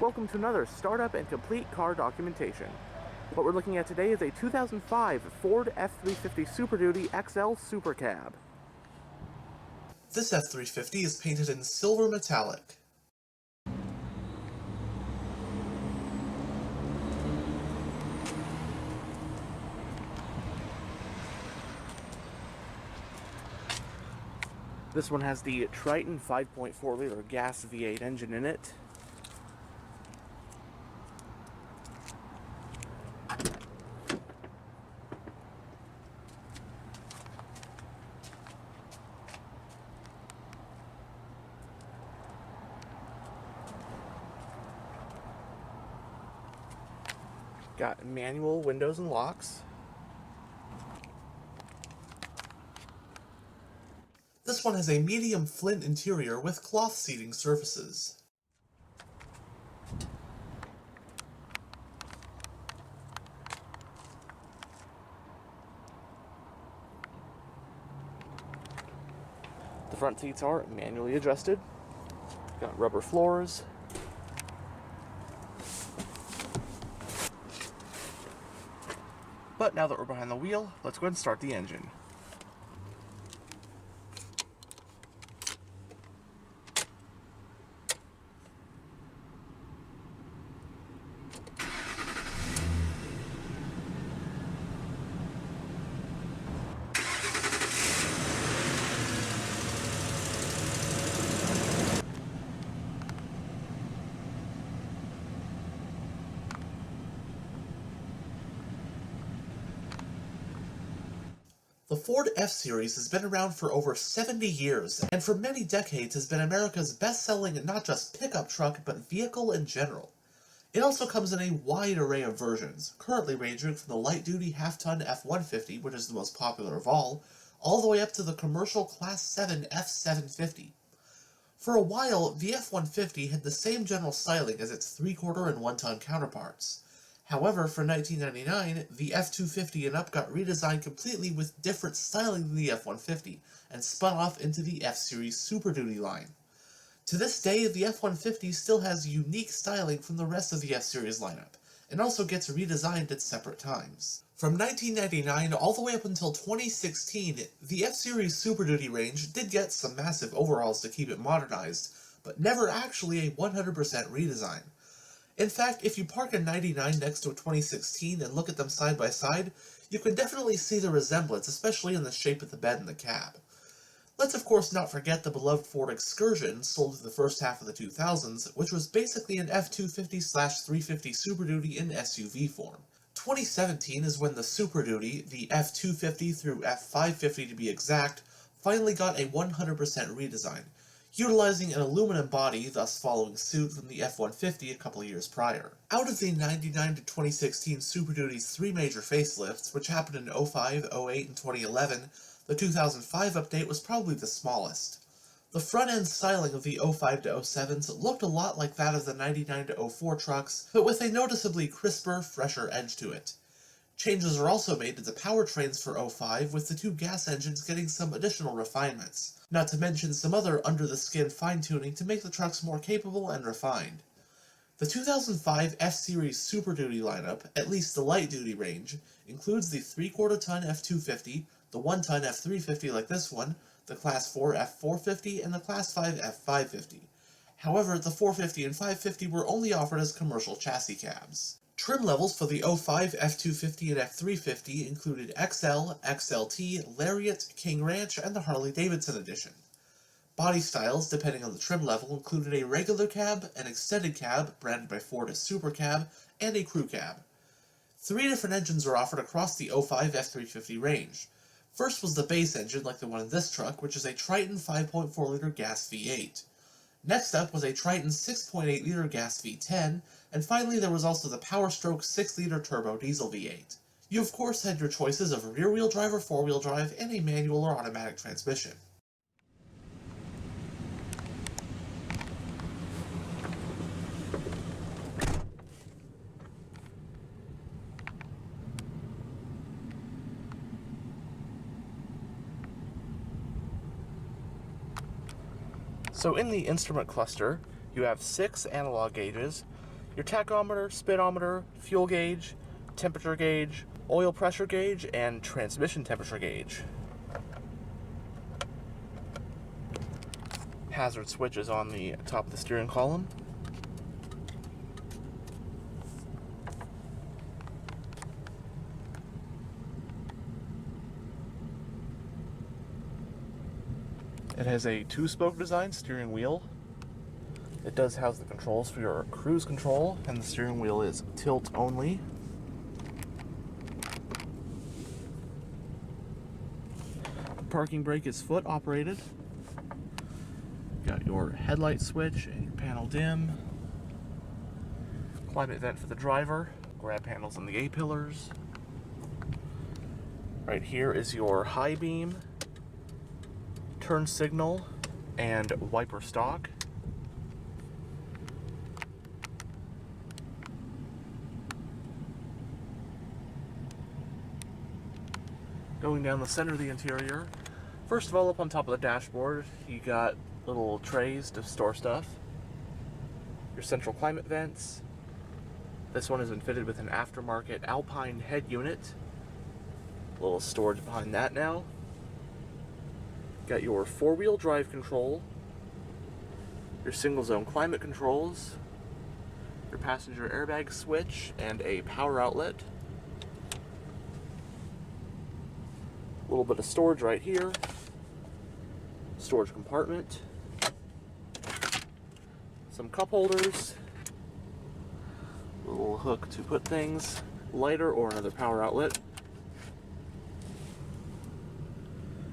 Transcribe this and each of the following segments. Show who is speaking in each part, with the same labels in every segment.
Speaker 1: Welcome to another startup and complete car documentation. What we're looking at today is a 2005 Ford F-350 Super Duty XL SuperCab.
Speaker 2: This F-350 is painted in silver metallic.
Speaker 1: This one has the Triton 5.4-liter gas V8 engine in it. Got manual windows and locks.
Speaker 2: This one has a medium flint interior with cloth seating surfaces.
Speaker 1: The front seats are manually adjusted. Got rubber floors. But now that we're behind the wheel, let's go ahead and start the engine.
Speaker 2: The Ford F-Series has been around for over 70 years, and for many decades has been America's best-selling not just pickup truck, but vehicle in general. It also comes in a wide array of versions, currently ranging from the light-duty half-ton F-150, which is the most popular of all the way up to the commercial Class 7 F-750. For a while, the F-150 had the same general styling as its 3/4 and 1-ton counterparts. However, for 1999, the F-250 and up got redesigned completely with different styling than the F-150, and spun off into the F-Series Super Duty line. To this day, the F-150 still has unique styling from the rest of the F-Series lineup, and also gets redesigned at separate times. From 1999 all the way up until 2016, the F-Series Super Duty range did get some massive overhauls to keep it modernized, but never actually a 100% redesign. In fact, if you park a 99 next to a 2016 and look at them side by side, you can definitely see the resemblance, especially in the shape of the bed and the cab. Let's of course not forget the beloved Ford Excursion, sold in the first half of the 2000s, which was basically an F-250/350 Super Duty in SUV form. 2017 is when the Super Duty, the F-250 through F-550 to be exact, finally got a 100% redesign, utilizing an aluminum body, thus following suit from the F-150 a couple of years prior. Out of the 99 to 2016 Super Duty's three major facelifts, which happened in 05, 08, and 2011, the 2005 update was probably the smallest. The front-end styling of the 05 to 07s looked a lot like that of the 99 to 04 trucks, but with a noticeably crisper, fresher edge to it. Changes are also made to the powertrains for 05, with the two gas engines getting some additional refinements, not to mention some other under-the-skin fine-tuning to make the trucks more capable and refined. The 2005 F-Series Super Duty lineup, at least the light-duty range, includes the 3/4 ton F-250, the 1-ton F-350 like this one, the Class 4 F-450, and the Class 5 F-550. However, the 450 and 550 were only offered as commercial chassis cabs. Trim levels for the 05 F-250 and F-350 included XL, XLT, Lariat, King Ranch, and the Harley-Davidson edition. Body styles, depending on the trim level, included a regular cab, an extended cab, branded by Ford as SuperCab, and a crew cab. 3 different engines were offered across the 05 F-350 range. First was the base engine, like the one in this truck, which is a Triton 5.4-liter gas V8. Next up was a Triton 6.8-liter gas V10, and finally there was also the Powerstroke 6-liter turbo diesel V8. You of course had your choices of rear-wheel drive or four-wheel drive, and a manual or automatic transmission.
Speaker 1: So in the instrument cluster, you have 6 analog gauges, your tachometer, speedometer, fuel gauge, temperature gauge, oil pressure gauge, and transmission temperature gauge. Hazard switches on the top of the steering column. It has a 2-spoke design steering wheel. It does house the controls for your cruise control, and the steering wheel is tilt only. The parking brake is foot operated. Got your headlight switch and your panel dim. Climate vent for the driver. Grab handles on the A-pillars. Right here is your high beam, turn signal, and wiper stalk. Going down the center of the interior, first of all, up on top of the dashboard, you got little trays to store stuff. Your central climate vents. This one has been fitted with an aftermarket Alpine head unit. A little storage behind that now. Got your 4-wheel drive control, your single zone climate controls, your passenger airbag switch, and a power outlet. A little bit of storage right here. Storage compartment. Some cup holders. Little hook to put things. Lighter or another power outlet.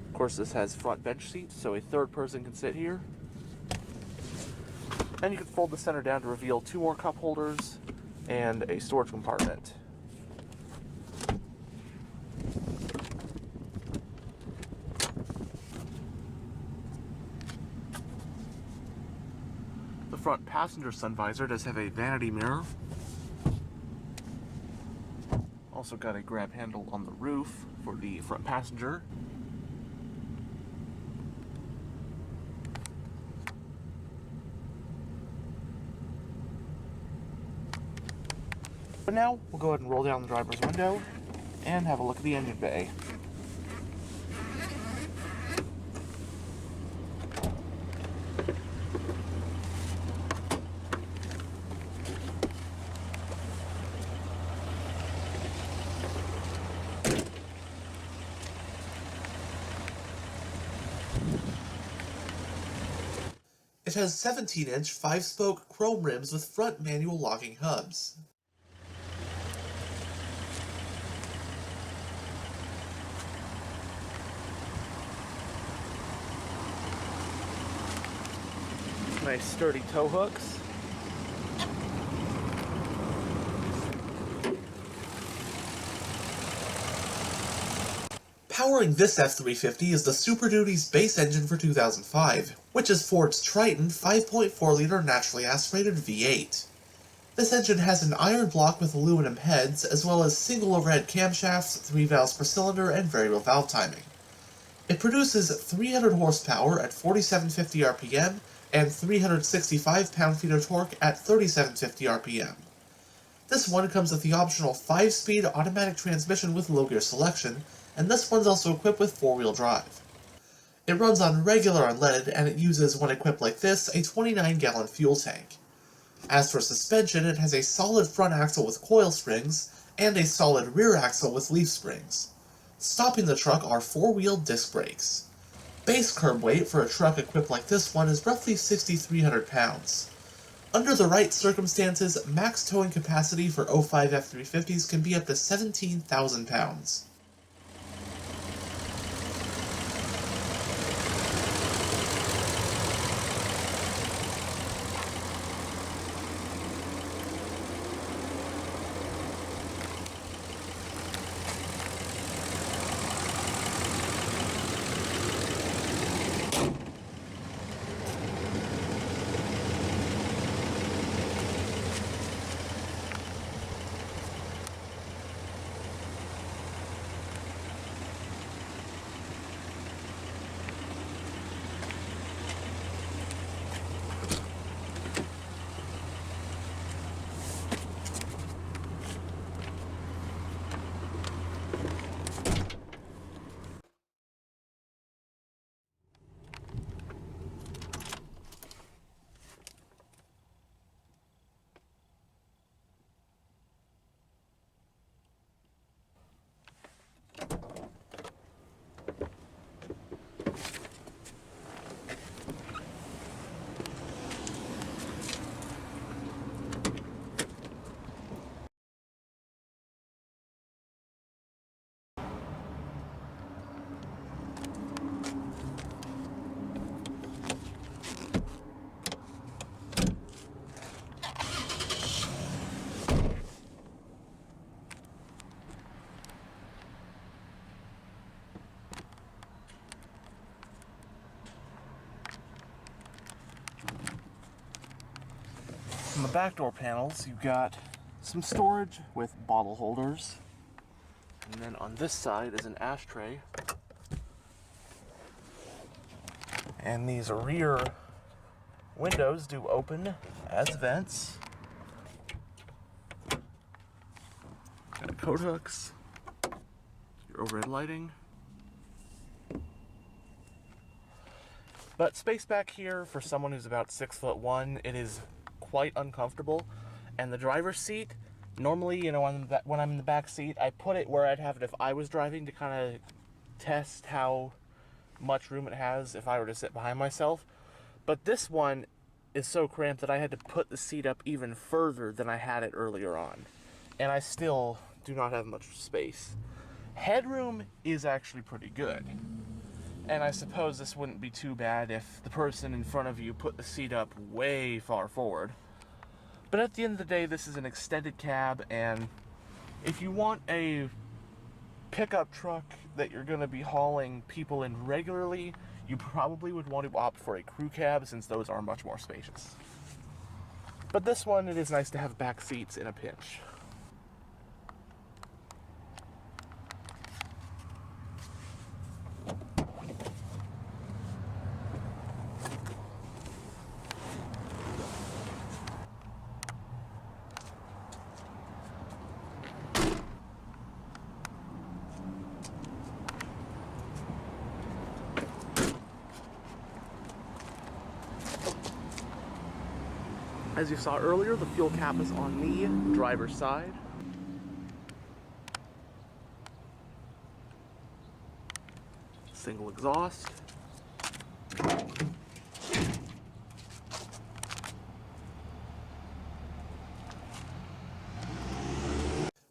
Speaker 1: Of course, this has front bench seats, so a third person can sit here. And you can fold the center down to reveal 2 more cup holders and a storage compartment. The front passenger sun visor does have a vanity mirror. Also got a grab handle on the roof for the front passenger. But now, we'll go ahead and roll down the driver's window and have a look at the engine bay.
Speaker 2: It has 17-inch 5-spoke chrome rims with front manual locking hubs.
Speaker 1: Nice sturdy tow hooks.
Speaker 2: Powering this F-350 is the Super Duty's base engine for 2005, which is Ford's Triton 5.4-liter naturally aspirated V8. This engine has an iron block with aluminum heads, as well as single overhead camshafts, 3 valves per cylinder, and variable valve timing. It produces 300 horsepower at 4750 RPM and 365 pound-feet of torque at 3750 RPM. This one comes with the optional 5-speed automatic transmission with low-gear selection, and this one's also equipped with 4-wheel drive. It runs on regular unleaded, and it uses, when equipped like this, a 29-gallon fuel tank. As for suspension, it has a solid front axle with coil springs, and a solid rear axle with leaf springs. Stopping the truck are 4-wheel disc brakes. Base curb weight for a truck equipped like this one is roughly 6,300 pounds. Under the right circumstances, max towing capacity for 05 F-350s can be up to 17,000 pounds.
Speaker 1: On the back door panels, you've got some storage with bottle holders. And then on this side is an ashtray. And these rear windows do open as vents. Got coat hooks, your overhead lighting. But space back here for someone who's about 6'1", it is quite uncomfortable. And the driver's seat, normally, you know, when I'm in the back seat, I put it where I'd have it if I was driving to kind of test how much room it has if I were to sit behind myself. But this one is so cramped that I had to put the seat up even further than I had it earlier on. And I still do not have much space. Headroom is actually pretty good. And I suppose this wouldn't be too bad if the person in front of you put the seat up way far forward. But at the end of the day, this is an extended cab, and if you want a pickup truck that you're going to be hauling people in regularly, you probably would want to opt for a crew cab since those are much more spacious. But this one, it is nice to have back seats in a pinch. As you saw earlier, the fuel cap is on the driver's side. Single exhaust.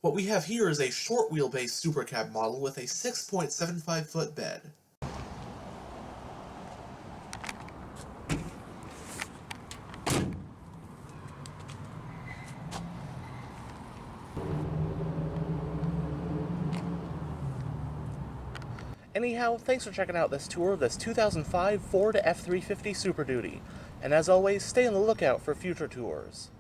Speaker 2: What we have here is a short wheelbase SuperCab model with a 6.75-foot bed.
Speaker 1: Anyhow, thanks for checking out this tour of this 2005 Ford F-350 Super Duty. And as always, stay on the lookout for future tours.